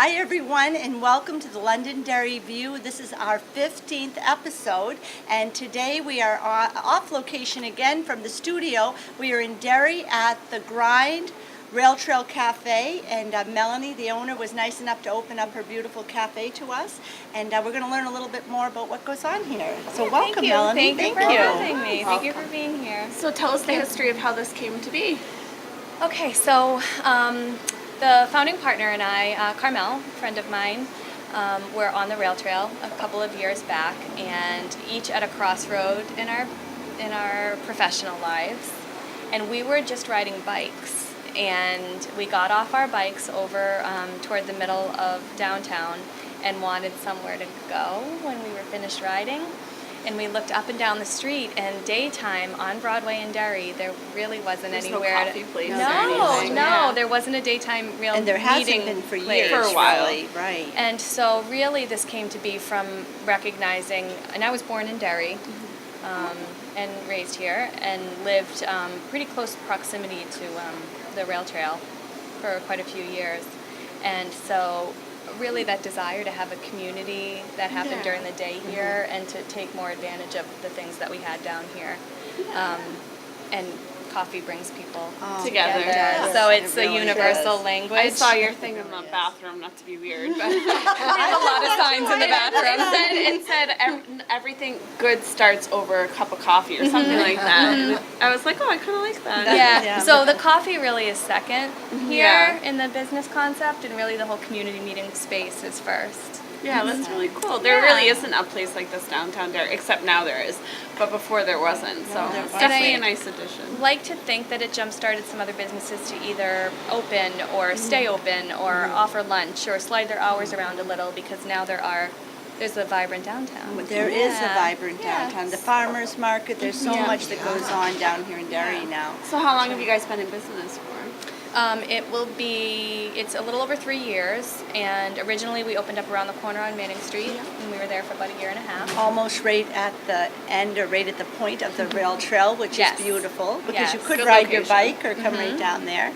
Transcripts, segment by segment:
Hi everyone, and welcome to the Londonderry View. This is our 15th episode, and today we are off location again from the studio. We are in Derry at the Grind Rail Trail Cafe, and Melanie, the owner, was nice enough to open up her beautiful cafe to us, and we're going to learn a little bit more about what goes on here. So welcome, Melanie. Thank you for having me. Thank you for being here. So tell us the history of how this came to be. Okay, so the founding partner and I, Carmel, a friend of mine, were on the rail trail a couple of years back, and each at a crossroad in our professional lives, and we were just riding bikes, and we got off our bikes over toward the middle of downtown and wanted somewhere to go when we were finished riding. And we looked up and down the street, and daytime on Broadway in Derry, there really wasn't anywhere. No coffee place. There wasn't a daytime real And there hasn't meeting been for place. years, For a while. really, right. And so really this came to be from recognizing, and I was born in Derry, and raised here, and lived pretty close proximity to the rail trail for quite a few years. And so really that desire to have a community that happened during the day here, and to take more advantage of the things that we had down here. And coffee brings people together. Yes, so it's it a really universal does. language. I saw your thing in the bathroom, not to be weird, but There's a lot of signs in the bathroom. it said everything good starts over a cup of coffee or something like that. I was like, oh, I kind of like that. Yeah. So the coffee really is second here Yeah. in the business concept, and really the whole community meeting space is first. Yeah, that's really cool. There really isn't a place like this downtown Derry, except now there is, but before there wasn't. So there it's wasn't. definitely a And I nice addition. Like to think that it jump-started some other businesses to either open or stay open or offer lunch or slide their hours around a little, because now there's a vibrant downtown. There is a Yeah. vibrant Yeah. downtown. The farmers market, there's so much that goes on down here in Derry now. So how long have you guys been in business for? It's a little over 3 years, and originally we opened up around the corner on Manning Street, and we were there for about a year and a half. Almost right at the end, or right at the point of the rail trail, which Yes. is beautiful, because you Yes. could Good ride your location. bike or come right down there.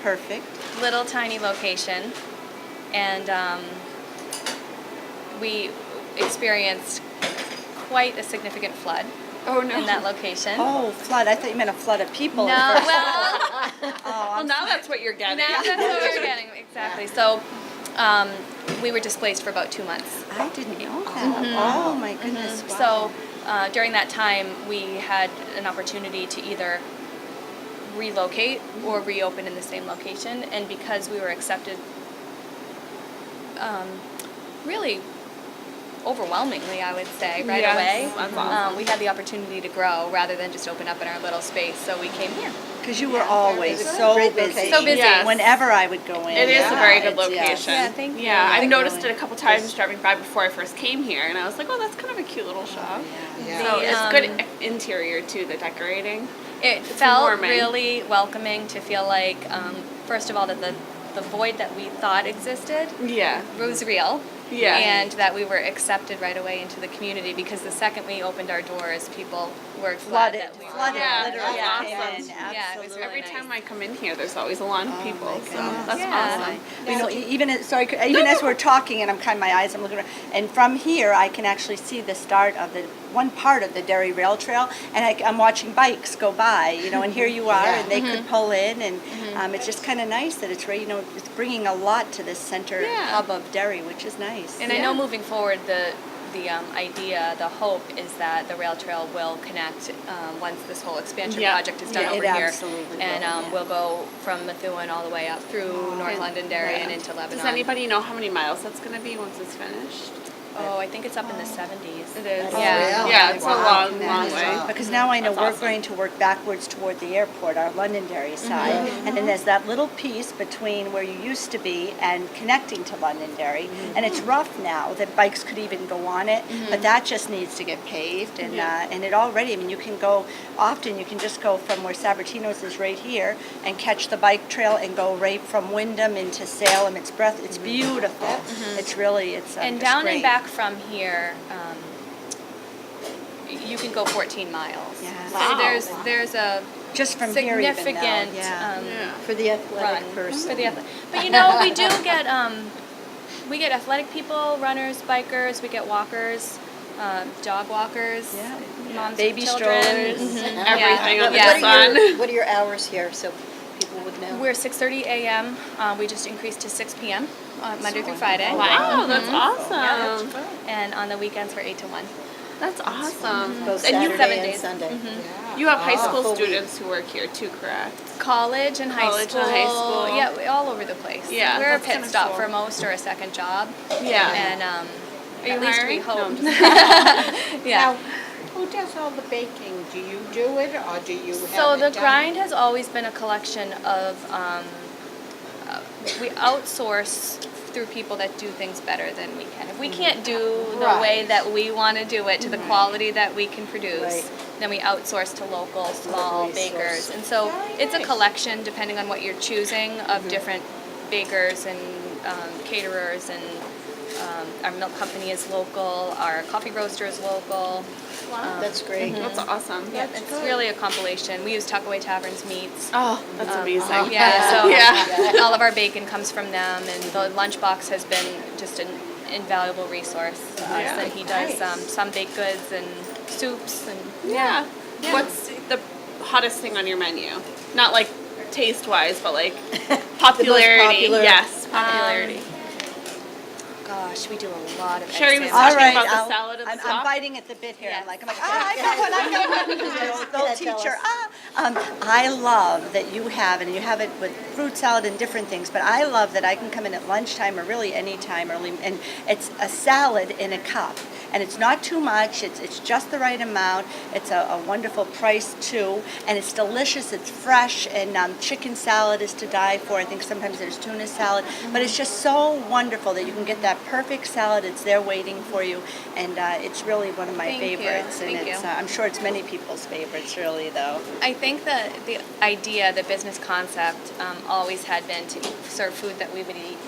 Perfect. Little tiny location, and we experienced quite a significant flood Oh no. in that location. Oh, flood. I thought you meant a flood of people. No, at first. well, Well, now that's what you're getting. now that's what we're getting, exactly. So we were displaced for about 2 months. I didn't know that. Oh, my goodness. Wow. So during that time, we had an opportunity to either relocate or reopen in the same location, and because we were accepted really overwhelmingly, I would say, right Yes, away, that's awesome. we had the opportunity to grow rather than just open up in our little space, so we came here. Because you were always so busy. So busy. Yes. Whenever I would go in. It is a very good it's- yes. location. Yeah, thank you. Yeah, I've Like noticed really it a couple times driving by before I first came here, and I was like, oh, that's kind of a cute little shop. Yeah. So The, it's good interior too, the decorating. It felt warming. really welcoming to feel like, first of all, that the void that we thought existed Yeah. was real. Yeah. And that we were accepted right away into the community, because the second we opened our doors, people were glad Flooded. that we were Flooded, Yeah, literally. that's came awesome. in. Yeah, it was Absolutely. really Every nice. time I come in here, there's always a line of people. my So goodness. that's Yeah. awesome. You know, even as we're talking, and I'm kind of my eyes, I'm looking around, and from here I can actually see the start of the one part of the Derry Rail Trail, and I'm watching bikes go by, you know, and here you are, and they could pull in, and it's just kind of nice that it's right, you know, it's bringing a lot to this center hub of Derry, which is nice. And I know moving forward, the idea, the hope is that the rail trail will connect once this whole expansion project is done Yeah, over it here. absolutely And will, yeah. we'll go from Methuen all the way up through North Londonderry and into Lebanon. Does anybody know how many miles that's going to be once it's finished? Oh, I think it's up in the 70s. It is. Yeah. Yeah, it's a Wow. long, long way. Because now I know That's we're awesome. going to work backwards toward the airport, our Londonderry side, and then there's that little piece between where you used to be and connecting to Londonderry, and it's rough now that bikes could even go on it, but that just needs to get paved, and it already, I mean, you can go, often you can just go from where Sabatino's is right here and catch the bike trail and go right from Wyndham into Salem. It's beautiful. It's really, it's And it's down great. and back from here, you can go 14 miles. Yeah. So there's a Just from here even significant now, Yeah. for the run athletic person. for the athletic. But you know, we do get We get athletic people, runners, bikers. We get walkers, dog walkers, Yeah. moms Baby with children. strollers. Everything under Yeah. the sun. What are your hours here so people would know? We're 6:30 a.m. We just increased to 6 p.m. Monday through Friday. Wow, that's awesome. And on the weekends we're 8 to 1. That's awesome. Both And you, Saturday 7 and days. Sunday. you have high school full week. students who work here too, correct? College and high College school. and high school. Yeah, all over the place. Yeah, We're a that's pit kinda stop cool. for most or a second job. Yeah. And Are you at least we hiring? No, hope. I'm just Yeah. Now, who does all the baking? Do you do it, or do you have So it the done? grind has always been a collection of, we outsource through people that do things better than we can. If we can't do the way Right. that we want to do it to the quality that we can produce, Right. then we outsource to local small Locally bakers. sourced. And so Very it's a nice. collection, depending on what you're choosing, of different bakers and caterers, and our milk company is local, our coffee roaster is local. That's great. That's awesome. Yeah, it's really a compilation. We use Tuckaway Tavern's meats. Oh, that's amazing. Yeah, so Yeah. all of our bacon comes from them, and the lunchbox has been just an invaluable resource to us. Yeah. And he does some baked goods and soups and Yeah. What's the hottest thing on your menu? Not like taste wise, but like popularity. popular. Yes, popularity. gosh, we do a lot of egg Sherry was sandwiches. All talking right, about the salad and I'm stuff. biting at the bit here. Yes. I'm like, I got one, I got one. The old Yeah, tell teacher. us. I love that you have, and you have it with fruit salad and different things, but I love that I can come in at lunchtime or really any time early, and it's a salad in a cup. And it's not too much, it's just the right amount. It's a wonderful price too, and it's delicious, it's fresh, and chicken salad is to die for. I think sometimes there's tuna salad, but it's just so wonderful that you can get that perfect salad. It's there waiting for you, and it's really one of my Thank you. favorites. And Thank it's, you. I'm sure it's many people's favorites, really, though. I think that the idea, the business concept, always had been to serve food that we would eat.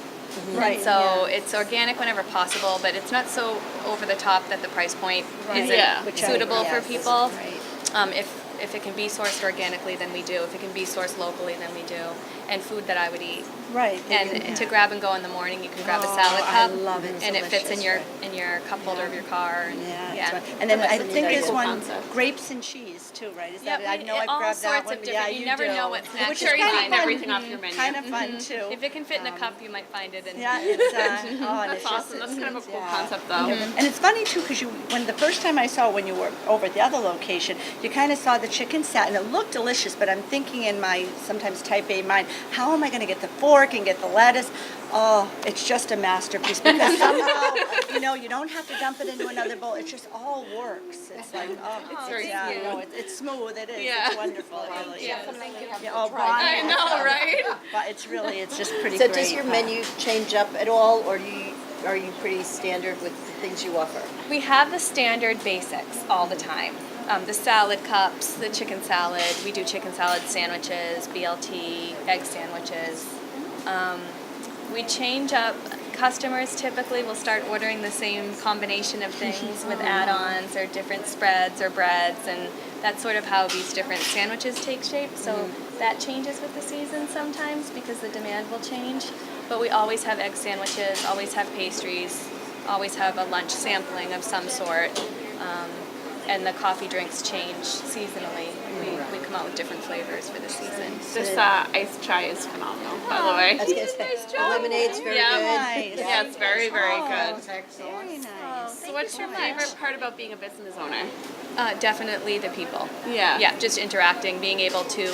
Right. And so it's organic whenever possible, but it's not so over the top that the price point isn't Yeah. Which I- suitable for yes, people. right. If it can be sourced organically, then we do. If it can be sourced locally, then we do. And food that I would eat. Right. And to grab and go in the morning, you can grab a Oh, salad I cup, love it. and it fits in Delicious, your cup holder of your car. And Yeah, it's right. And then I That's a think very there's cool one concept. grapes and cheese too, right? Is that? Yeah, I know I've all grabbed that sorts one. of but yeah, different. You never do. know what snacks Which you're is kind eating. of fun. Everything off your menu. Kind of fun too. If it can fit in a cup, you might find it. In Yeah, it's and That's it's just awesome. That's kind of a cool yeah. concept, though. And it's funny too, because when the first time I saw it, when you were over at the other location, you kind of saw the chicken salad, and it looked delicious. But I'm thinking in my sometimes type A mind, how am I going to get the fork and get the lettuce? Oh, it's just a masterpiece because somehow, you don't have to dump it into another bowl. It just all works. It's like, It's very yeah, smooth. no, it's smooth. It is. Yeah. It's wonderful. Really. you. Yeah, oh, I Bonnie. know, right? But it's just pretty So great. does your menu change up at all, or are you pretty standard with the things you offer? We have the standard basics all the time. The salad cups, the chicken salad. We do chicken salad sandwiches, BLT, egg sandwiches. We change up. Customers typically will start ordering the same combination of things with add-ons or different spreads or breads, and that's sort of how these different sandwiches take shape. So that changes with the season sometimes because the demand will change. But we always have egg sandwiches, always have pastries, always have a lunch sampling of some sort. And the coffee drinks change seasonally. We come out with different flavors for the season. This iced chai is phenomenal, by the way. I was gonna say, lemonade's very Yeah. good. Nice. Yeah, it's very, very good. Very nice. So what's your favorite part about being a business owner? Definitely the people. Yeah. Yeah, just interacting, being able to.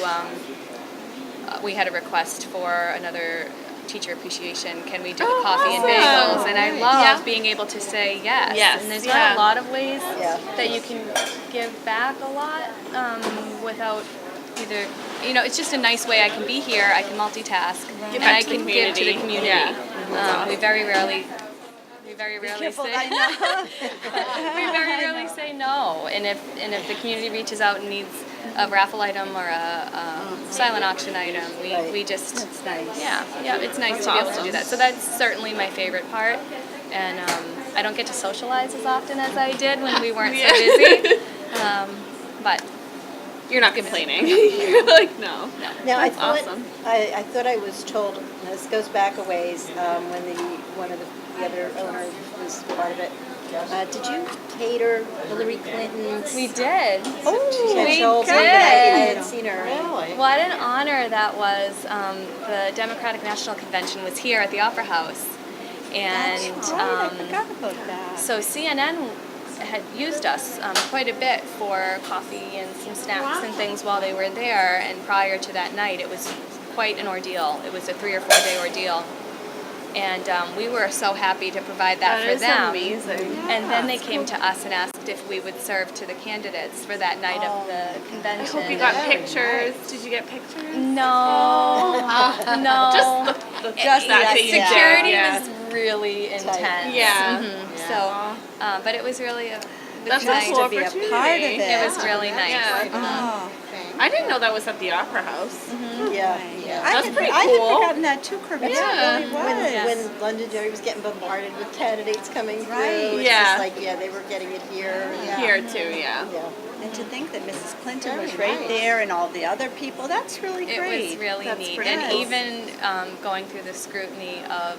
We had a request for another teacher appreciation. Can we do the coffee and bagels? And I love being able to say yes. Yes, And there's yeah. not a lot of ways Yeah. that you can give back a lot without either. It's just a nice way I can be here. I can multitask, Give and back I to the can give to the community. community. Yeah. We very rarely. Careful, say. I know. We very rarely say no, and if the community reaches out and needs a raffle item or a silent auction item, Right. we just That's nice. yeah, it's nice to be able to do that. So that's certainly my favorite part, and I don't get to socialize as often as I did when we weren't so busy, but You're not complaining. You're like, no. Now, That's awesome. I thought I was told, and this goes back a ways, when one of the other owners was part of it. Did you cater Hillary Clinton's? We did. She had we Shoals did. on it. I had seen her. Really? What an honor that was. The Democratic National Convention was here at the Opera House. And I forgot about that. so CNN had used us quite a bit for coffee and some snacks and things while they were there. And prior to that night, it was quite an ordeal. It was a 3 or 4 day ordeal. And we were so happy to provide that for is them. amazing. And then they came to us and asked if we would serve to the candidates for that night of the I convention. hope you got pictures. Did you get pictures? No, no. Just the Just that the that you did, security yeah. was really intense. Yeah. So, but it was really That's nice. a cool to be a opportunity. part of it. It was really nice. Yeah. Oh, I didn't know that was at the Opera House. Yeah, I yeah. had, pretty I had cool. forgotten that too, Kirby. Yeah. It really was. When Londonderry was getting bombarded with candidates coming through, Right. it's Yeah. just like, they were getting it here. Here too, yeah. Yeah. And to think that Mrs. Clinton Very was right nice. there and all the other people, that's really It great. was really That's neat. pretty And cool. even going through the scrutiny of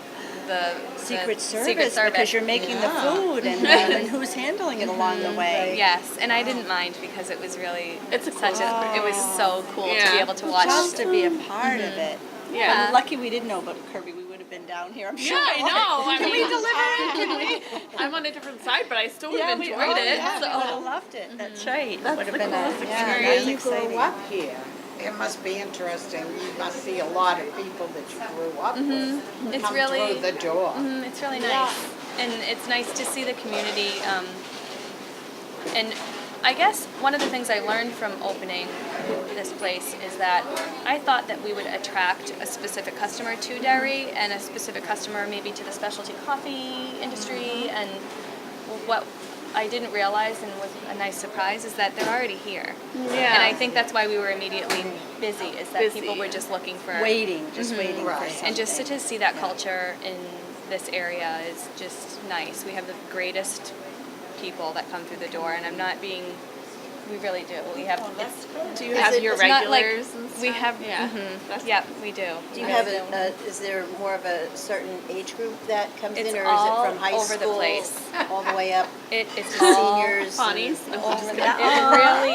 the Secret Service, Secret Service. because you're making the food and who's handling it along the way. Yes, and I didn't mind because it was really It's a cool it was so cool to Yeah. be able to watch. Just to be a part of it. Yeah. I'm lucky we didn't know about Kirby. We would have been down here, I'm sure. Yeah, I know. I Can we mean, deliver it? Can we? I'm on a different side, but I still would have we enjoyed it. Yeah, we would So. have loved it. That's right. That's would have the been coolest a, experience. that's You exciting. grew up here. It must be interesting. You must see a lot of people that you grew up with It's come really through the door. it's really nice, and it's nice to see the community. And I guess one of the things I learned from opening this place is that I thought that we would attract a specific customer to Derry and a specific customer maybe to the specialty coffee industry. And what I didn't realize and was a nice surprise is that they're already here. Yeah. And I think that's why we were immediately busy, is that Busy. people were just looking for Waiting, just waiting for Right. something. and just to see that culture in this area is just nice. We have the greatest people that come through the door, and I'm not being. We really do. We have. Do you Is have it- your it's not like- regulars and stuff? we have. Yeah. That's, yep, we do. Do you We have really do. is there more of a certain age group that comes It's in, or is all it from high over the school place. all the way up It's to all seniors? Bonnies? No, I'm just kidding. It really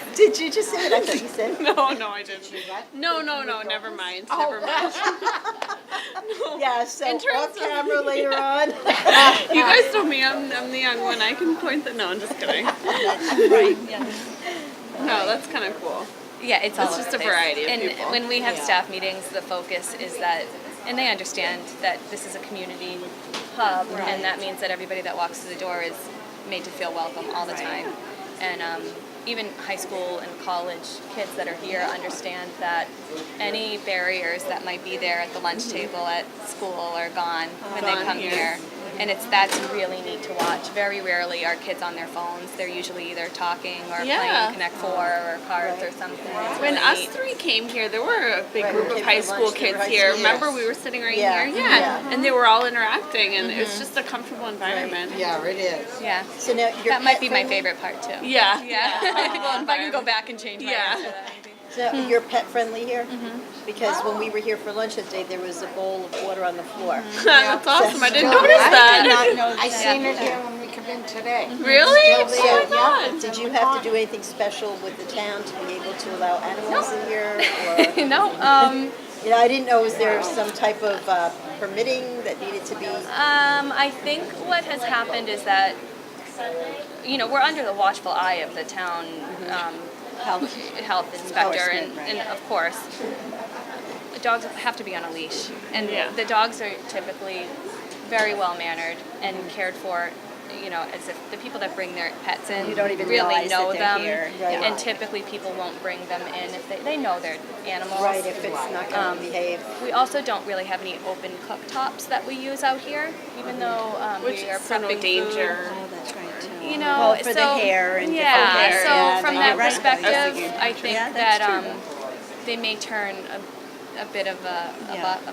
is. Did you just say it? I thought you said. No, I didn't. No, never mind. Never mind. Yeah, so In terms off of- camera later on. You guys know me. I'm the young one. I can point the. No, I'm just kidding. Right, yeah. No, that's kind of cool. Yeah, it's all It's over just the a place. variety of and people. when we have Yeah. staff meetings, the focus is that, and they understand that this is a community hub, and that means that everybody that walks through the door is made to feel welcome all the time. And even high school and college kids that are here understand that any barriers that might be there at the lunch table at school are gone when they Gone come here. here. And that's really neat to watch. Very rarely are kids on their phones. They're usually either talking or Yeah. playing Connect Four or cards or something. It's When really us neat. three came here, there were a big Right, group we of came high for school lunch, they were kids high here. school. Remember, Yes. we were sitting right Yeah, here? yeah. And they were all interacting, and it was just a comfortable environment. Yeah, it is. Yeah. So now your That might pet be my friendly? favorite part too. Yeah. Yeah. Comfortable If I can go environment. back and change my Yeah. answer to that, maybe. So you're pet friendly here? Because when we were here for lunch that day, there was a bowl of water on the floor. That's awesome. I didn't Still notice there. that. Not know I that. seen it here when we come in today. Really? Still Oh there, my God. yeah. Did you have to do anything special with the town to be able to allow animals in here? Or, No. I didn't know, was there some type of permitting that needed to be? I think what has happened is that, we're under the watchful eye of the town health inspector, and of course, dogs have to be on a leash, and Yeah. the dogs are typically very well mannered and cared for. As if the people that bring their pets in You don't even really realize know that they're them, here. Right. and typically people won't bring them in if they know their animals. Right, if it's not going to behave. We also don't really have any open cooktops that we use out here, even though Which we are is so no prepping danger. Oh, that's right, too. Food. Well, for the hair and yeah. different hair. So Yeah, from no, that you're right. perspective, That's a huge I think Yeah, that that's true. they may turn a bit of a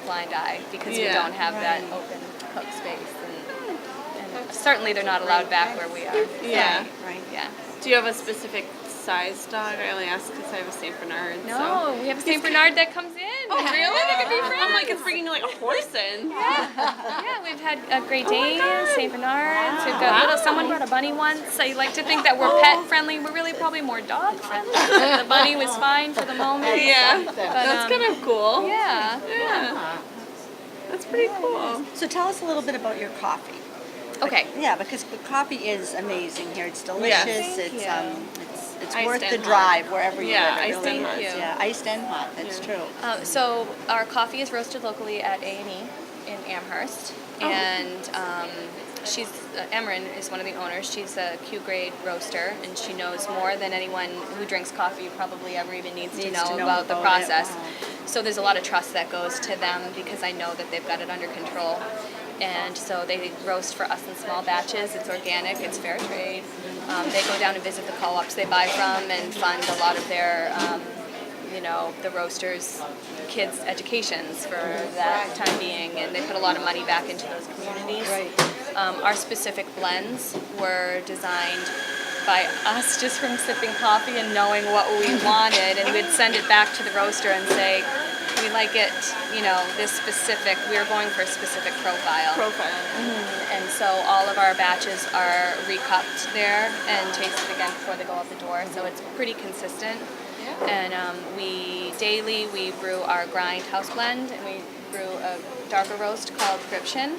blind eye because we Yeah. don't have that Right. open cook space, and certainly they're not allowed back where we are. Yeah. Right. Yeah. Do you have a specific size dog. I only ask because I have a Saint Bernard. No, we have a Saint Bernard that comes in. Oh, really? They could be friends. I'm like, it's bringing like a horse in. Yeah, we've had Great Danes, Saint Bernards. We've got someone brought a bunny once. I like to think that we're pet friendly. We're really probably more dog friendly. The bunny was fine for the moment. Yeah, But, that's kind of cool. Yeah. Yeah, that's pretty cool. So tell us a little bit about your coffee. Okay. Yeah, because the coffee is amazing here. It's delicious. Yes. Thank It's you. it's Iced worth the and hot. drive wherever you Yeah, live. It iced really and hot. is. Thank you. Yeah, iced and hot. That's true. So our coffee is roasted locally at A&E in Amherst, and she's Emrin is one of the owners. She's a Q grade roaster, and she knows more than anyone who drinks coffee probably ever even needs to know about the process. So there's a lot of trust that goes to them because I know that they've got it under control. And so they roast for us in small batches. It's organic, it's fair trade. They go down and visit the co-ops they buy from and fund a lot of their, the roasters' kids' educations for that time being. And they put a lot of money back into those communities. Our specific blends were designed by us just from sipping coffee and knowing what we wanted. And we'd send it back to the roaster and say, we like it, this specific, we were going for a specific profile. And so all of our batches are recupped there and tasted again before they go out the door. So it's pretty consistent. And we brew our grind house blend, and we brew a darker roast called Fription.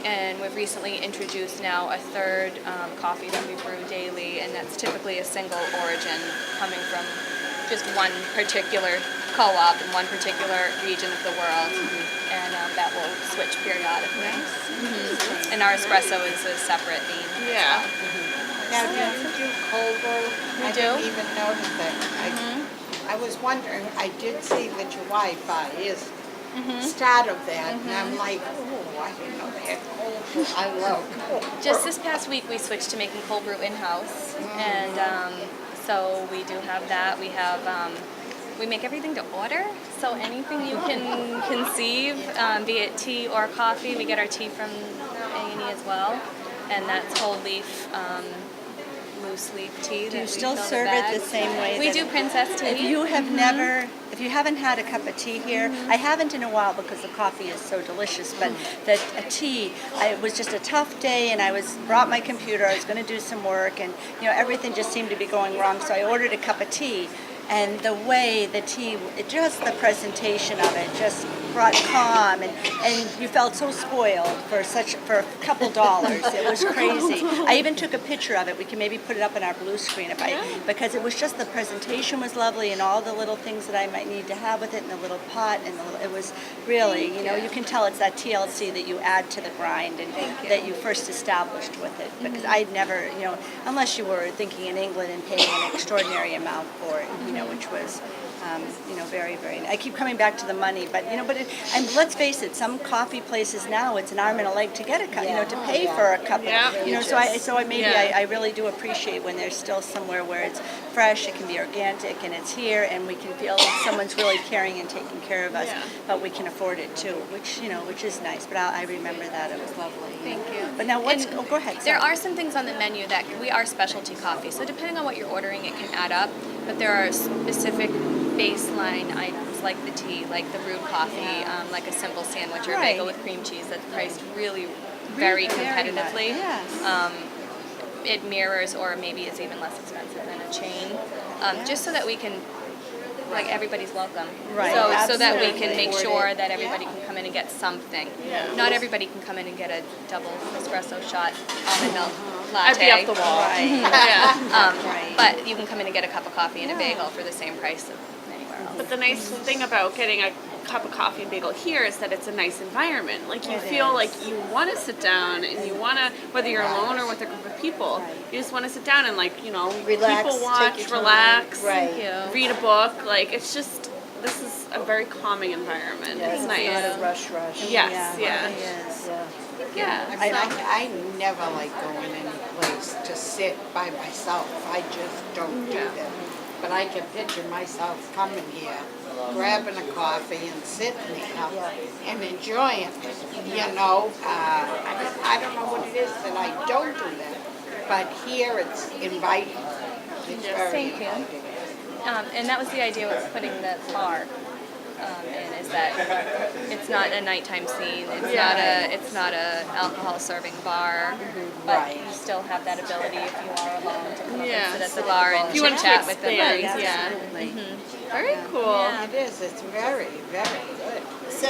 And we've recently introduced now a third coffee that we brew daily, and that's typically a single origin coming from just one particular co-op in one particular region of the world, and that will switch periodically. And our espresso is a separate bean. Yeah. Now, do you do cold brew? I do. didn't even notice that. I was wondering, I did see that your Wi-Fi is start of that, and I'm like, oh, I didn't know they had cold brew. I love cold brew. Just this past week, we switched to making cold brew in-house, and so we do have that. We have we make everything to order, so anything you can conceive, be it tea or coffee. We get our tea from A&E as well, and that's whole leaf, loose leaf tea. Do you still serve it the same way? We that- do princess tea. If you have if you haven't had a cup of tea here, I haven't in a while because the coffee is so delicious, but a tea, it was just a tough day, and brought my computer, I was going to do some work, and everything just seemed to be going wrong, so I ordered a cup of tea. And the way the tea, just the presentation of it, just brought calm, and you felt so spoiled for a couple dollars. It was crazy. I even took a picture of it. We can maybe put it up on our blue screen because it was just the presentation was lovely, and all the little things that I might need to have with it, and the little pot, and it was really, you can tell it's that TLC that you add to the grind and that you first established with it. Because I'd never, unless you were thinking in England and paying an extraordinary amount for it, which was, very, very. I keep coming back to the money, but and let's face it, some coffee places now it's an arm and a leg to get a cup, to pay for a cup. I really do appreciate when there's still somewhere where it's fresh, it can be organic, and it's here, and we can feel like someone's really caring and taking care of us, but we can afford it too, which is nice. But I remember that it was lovely. Thank you. But now go ahead. There are some things on the menu that we are specialty coffee, so depending on what you're ordering, it can add up. But there are specific baseline items like the tea, like the brewed coffee, like a simple sandwich or a bagel with cream cheese that's priced really very competitively. It mirrors or maybe is even less expensive than a chain, just so that we can, like, everybody's welcome. Right. So that we can make sure that everybody can come in and get something. Not everybody can come in and get a double espresso shot almond milk latte. I'd be off the wall. Right. But you can come in and get a cup of coffee and a bagel for the same price of anywhere else. But the nice thing about getting a cup of coffee and bagel here is that it's a nice environment. Like, you feel like you want to sit down, and you want to, whether you're alone or with a group of people, you just want to sit down and, Relax, people take watch, your time. relax, Right. read a book. Like, it's just, this is a very calming environment. It's nice. Not a rush. Yes, yeah. It is. Yeah. I never like going any place to sit by myself. I just don't do that. But I can picture myself coming here, grabbing a coffee and sitting there and enjoying it. I don't know what it is that I don't do that. But here it's inviting. It's very Thank you. And that was the idea with putting the bar in, is that it's not a nighttime scene. It's not a alcohol serving bar, but Right. you still have that ability if you are alone to come up Yeah. and sit at the bar and If you want to chat with them. expand, Yeah. yeah. Very cool. Yeah. It is, it's very, very good. So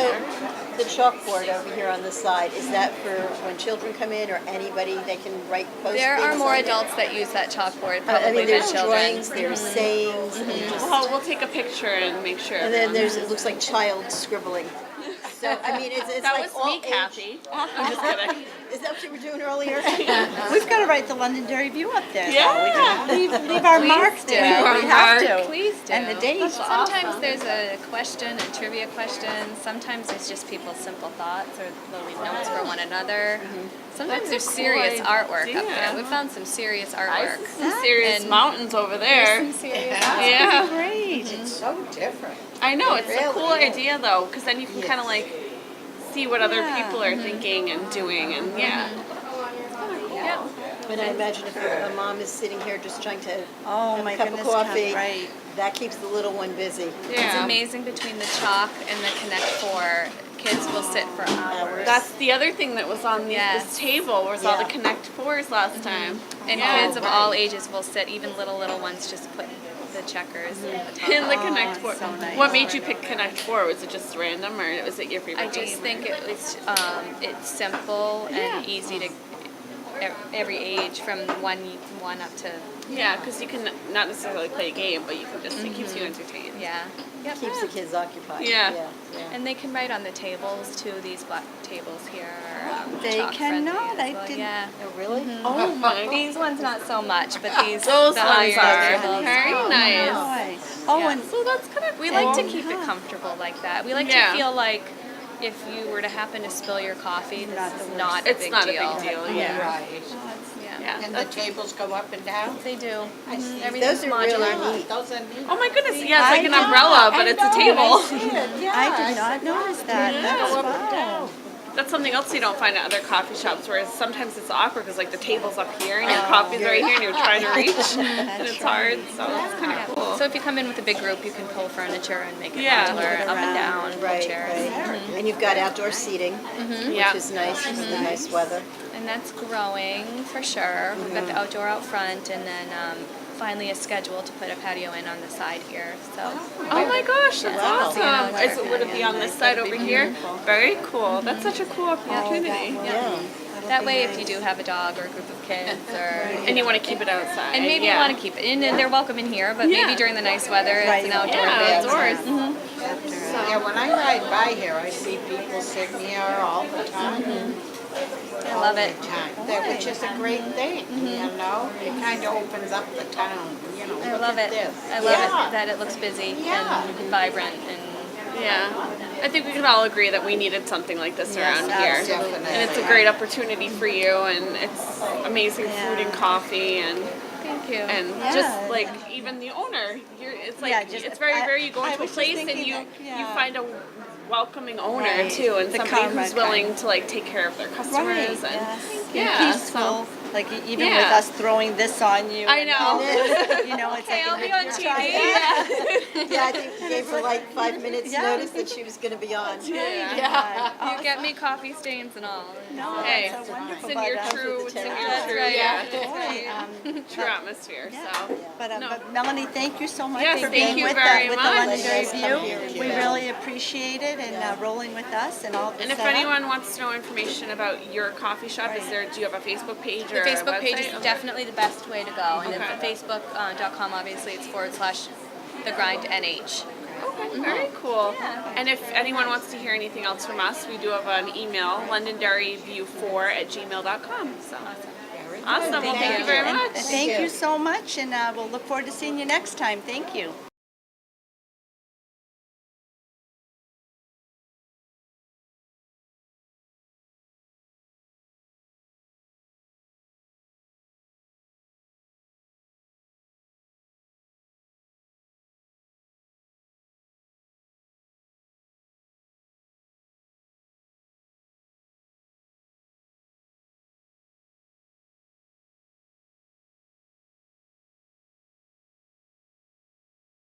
the chalkboard over here on the side, is that for when children come in or anybody, they can write post There are things more on it? adults that use that chalkboard I probably mean, there's than children. drawings, there's sayings, and just, Well, we'll take a picture and make sure. and then everyone- it looks like child scribbling. So, I mean, it's that like was all me, age. Kathy. I'm just kidding. Is that what you were doing earlier? We've got to write the Londonderry View up there. Yeah. Leave our mark there. Leave our We have mark. to. Please do. And the date. Sometimes there's a question, a trivia question. Sometimes it's just people's simple thoughts, or they'll leave notes for one another. Sometimes That's there's a serious cool artwork up idea. there. We found some serious I artwork. see some serious And mountains over there. Some serious Yeah. Great. It's so different. I know, it's a Really cool is. idea though, because then you can kind of like see what other Yeah. people are thinking and doing, and yeah. Yep. But I imagine if a mom is sitting here just trying to Oh have my a cup goodness, of coffee, right. that keeps the little one busy. It's Yeah. amazing between the chalk and the Connect Four. Kids will sit for hours. That's the other thing that was on Yes. this table was all the Yeah. Connect Fours last time. And Yeah. kids of all ages will sit, even little ones just put the checkers in the top. In the Connect Four. so nice. What made you pick Connect Four? Was it just random, or was it your favorite I just game? think it's simple and Yeah. easy to every age, from one up to Yeah, because you can not necessarily play a game, but you can just it keeps you entertained. yeah. Yep. Keeps the kids occupied. Yeah. Yeah. And they can write on the tables too. These black tables here are They chalk friendly cannot. as I well. didn't- Yeah. Oh, really? Oh my! These ones not so much, but these Those the ones higher are tables. very nice. Boy. Oh, Yeah. and So that's kind of We like to keep it comfortable like that. We like Yeah. to feel like if you were to happen to spill your coffee, this Not is the worst. not a It's big not deal. a big deal. Yeah. Right. Yeah. Yeah. And the tables go up and down? They do. I see. Everything's Those are modular. really neat. Those are neat. Oh my goodness! Yeah, it's like an I know, umbrella, but it's a table. I did not notice that. That's Go up and wow. down. That's something else you don't find at other coffee shops, where sometimes it's awkward because like the table's up here and your coffee's right here and you're trying to reach and it's hard. So it's kind of cool. So if you come in with a big group, you can pull furniture and make it Yeah. modular, up and down, pull Right, chairs. right. And you've got outdoor seating, Yeah. which is nice with the nice weather. And that's growing for sure. We've got the outdoor out front, and then finally a schedule to put a patio in on the side here. So Oh my gosh, that's Wow. awesome! Would it be on this side over here? Very cool. That's such a cool opportunity. Yeah. that way, if you do have a dog or a group of kids, or And you want to keep it outside. and maybe yeah. you want to keep it in, and they're welcome in here, but Yeah. maybe during the nice weather, Right. it's an outdoor Yeah, event. outdoors. Yeah, when I ride by here, I see people sitting here all the time. I love it. That, which is a great thing, you know? It kind of opens up the town, you know, I look love at it. this. I love Yeah. it that it looks busy Yeah. and vibrant and Yeah. I think we can all agree that we needed something like this around here. absolutely. And it's a great opportunity for you, and it's amazing food and coffee, and thank you. Yeah. just like even the owner, it's like Yeah, just- it's very rare. You go I into a was just place and thinking you that, yeah. you find a welcoming owner Right. too, and The somebody comrade who's willing kind. to like take care of their Right. customers and Yes. yeah, Peaceful. Like even Yeah. with us throwing this on you. I and- know. You know, it's Okay, like I'll be on you're TV. trying- Yeah, I think we gave her like 5 minutes Yeah. notice that she was going to be on. Yeah. You get me coffee stains and all. No, Hey, that's so wonderful. it's in but, your uh, true, it's in your That's true, right. yeah, boy, true atmosphere. So. But Melanie, thank you so much Yes, for thank being you with, very with the much. Londonderry Letting us come here View. and We do that. really appreciate it and rolling with us and all the And if setup. anyone wants to know information about your coffee shop, do you have a Facebook page The or a Facebook page website? is Okay. definitely the best way to go. And Okay. then Facebook.com, obviously, it's /thegrindNH. Okay, very cool. Yeah. And if anyone wants to hear anything else from us, we do have an email, londonderryview4@gmail.com. So awesome. Well, thank you very And much. thank you so much, and we'll look forward to seeing you next time. Thank you.